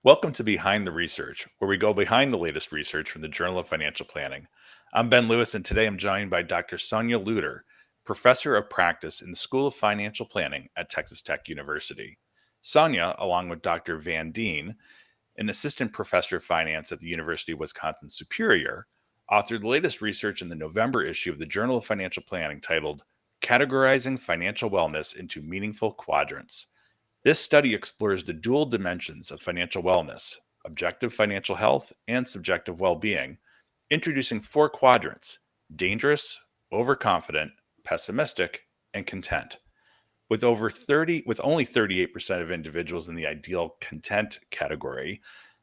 Welcome to Behind the Research, where we go behind the latest research from the Journal of Financial Planning. I'm Ben Lewis, and today I'm joined by Dr. Sonya Lutter, Professor of Practice in the School of Financial Planning at Texas Tech University. Sonya, along with Dr. Van Deen, an assistant professor of finance at the University of Wisconsin Superior, authored the latest research in the November issue of the Journal of Financial Planning titled Categorizing Financial Wellness into Meaningful Quadrants. This study explores the dual dimensions of financial wellness, objective financial health, and subjective well being, introducing four quadrants: dangerous, overconfident, pessimistic, and content. With only 38% of individuals in the ideal content category,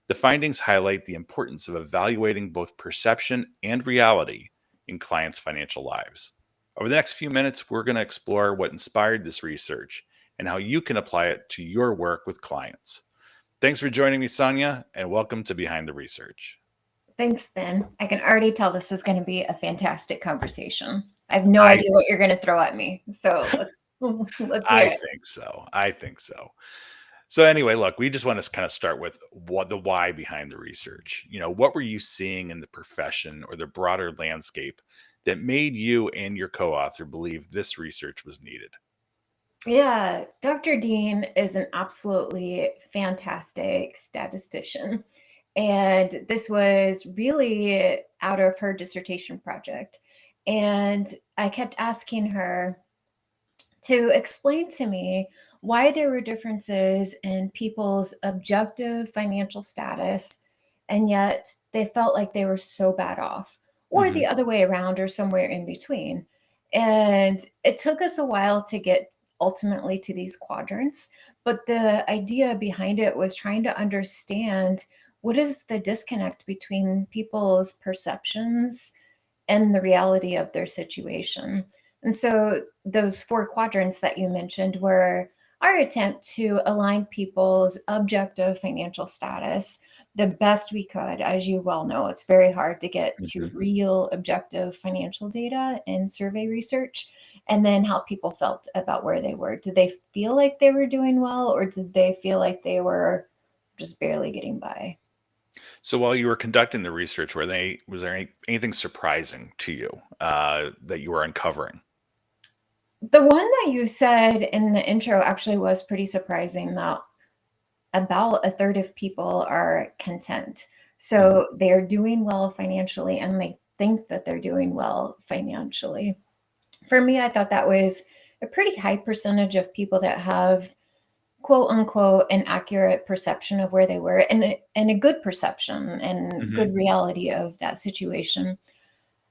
the findings highlight the importance of evaluating both perception and reality in clients' financial lives. Over the next few minutes, we're going to explore what inspired this research and how you can apply it to your work with clients. Thanks for joining me, Sonya, and welcome to Behind the Research. Thanks, Ben. I can already tell this is going to be a fantastic conversation. I have no I idea what you're going to throw at me, so let's hear I it. think so. I think so. So anyway, look, we just want to kind of start with what the why behind the research. What were you seeing in the profession or the broader landscape that made you and your co-author believe this research was needed? Yeah, Dr. Dean is an absolutely fantastic statistician. And this was really out of her dissertation project. And I kept asking her to explain to me why there were differences in people's objective financial status, and yet they felt like they were so bad off, or Hmm. the other way around, or somewhere in between. And it took us a while to get ultimately to these quadrants, but the idea behind it was trying to understand what is the disconnect between people's perceptions and the reality of their situation. And so those four quadrants that you mentioned were our attempt to align people's objective financial status the best we could. As you well know, it's very hard to get to Hmm. real objective financial data in survey research. And then how people felt about where they were. Did they feel like they were doing well, or did they feel like they were just barely getting by? So while you were conducting the research, was there anything surprising to you that you were uncovering? The one that you said in the intro actually was pretty surprising, that about a third of people are content. Hmm. So they're doing well financially and they think that they're doing well financially. For me, I thought that was a pretty high percentage of people that have quote unquote an accurate perception of where they were, and a good perception and Hmm. good reality of that situation.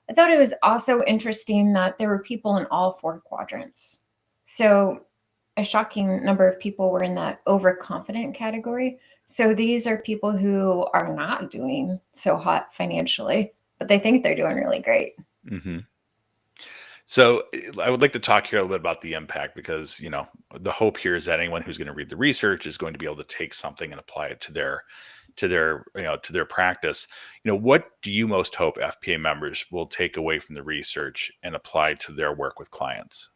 I thought it was also interesting that there were people in all four quadrants. So a shocking number of people were in that overconfident category. So these are people who are not doing so hot financially, but they think they're doing really great. Hmm. So I would like to talk here a little bit about the impact because, the hope here is that anyone who's going to read the research is going to be able to take something and apply it to their practice. What do you most hope FPA members will take away from the research and apply to their work with clients?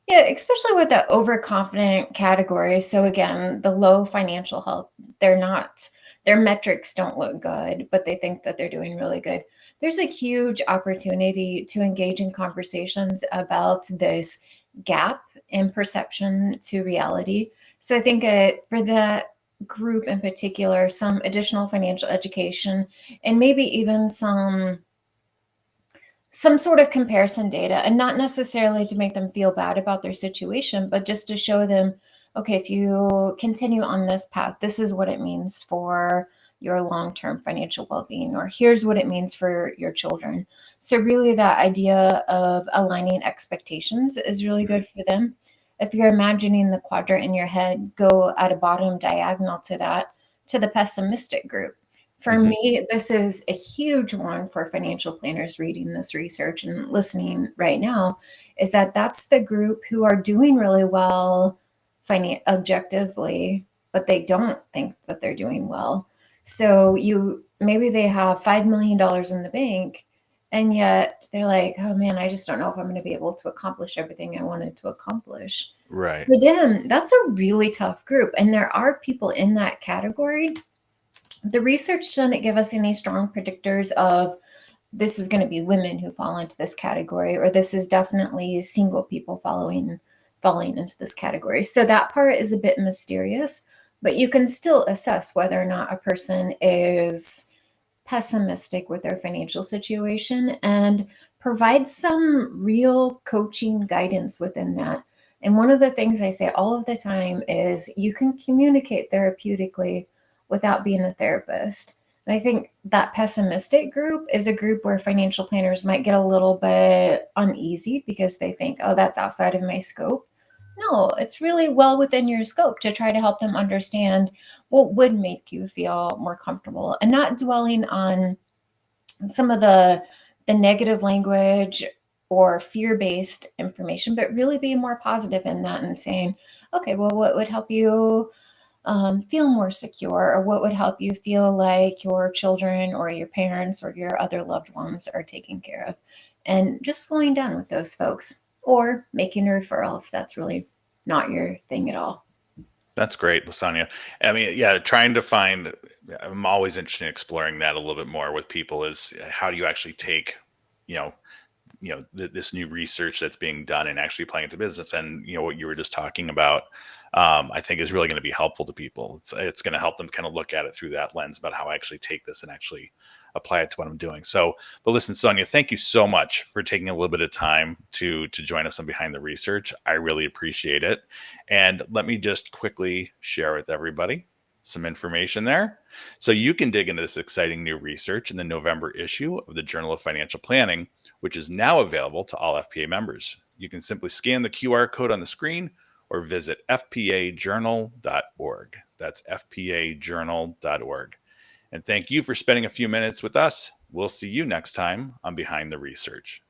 Yeah, especially with the overconfident category. So again, the low financial health, they're not, their metrics don't look good, but they think that they're doing really good. There's a huge opportunity to engage in conversations about this gap in perception to reality. So I think for that group in particular, some additional financial education and maybe even some sort of comparison data, and not necessarily to make them feel bad about their situation, but just to show them, okay, if you continue on this path, this is what it means for your long-term financial well-being, or here's what it means for your children. So really that idea of aligning expectations is really Mhm. good for them. If you're imagining the quadrant in your head, go at a bottom diagonal to that, to the pessimistic group. For Mhm. me, this is a huge one for financial planners reading this research and listening right now, is that that's the group who are doing really well objectively, but they don't think that they're doing well. So you maybe they have $5 million in the bank, and yet they're like, oh man, I just don't know if I'm going to be able to accomplish everything I wanted to accomplish. Right. For them, that's a really tough group. And there are people in that category The research didn't give us any strong predictors of this is going to be women who fall into this category, or this is definitely single people falling into this category. So that part is a bit mysterious, but you can still assess whether or not a person is pessimistic with their financial situation and provide some real coaching guidance within that. And one of the things I say all of the time is you can communicate therapeutically without being a therapist. And I think that pessimistic group is a group where financial planners might get a little bit uneasy because they think, oh, that's outside of my scope. No, it's really well within your scope to try to help them understand what would make you feel more comfortable and not dwelling on some of the negative language or fear-based information, but really being more positive in that and saying, okay, well, what would help you feel more secure, or what would help you feel like your children or your parents or your other loved ones are taken care of, and just slowing down with those folks, or making a referral if that's really not your thing at all. That's great, Lasagna. I mean, yeah, trying to find, I'm always interested in exploring that a little bit more with people is how do you actually take, you know, this new research that's being done and actually applying it to business. And what you were just talking about, I think is really going to be helpful to people. It's going to help them kind of look at it through that lens about how I actually take this and actually apply it to what I'm doing. So, but listen, Sonia, thank you so much for taking a little bit of time to join us on Behind the Research. I really appreciate it. And let me just quickly share with everybody some information there. So you can dig into this exciting new research in the November issue of the Journal of Financial Planning, which is now available to all FPA members. You can simply scan the QR code on the screen or visit fpajournal.org. That's fpajournal.org. And thank you for spending a few minutes with us. We'll see you next time on Behind the Research.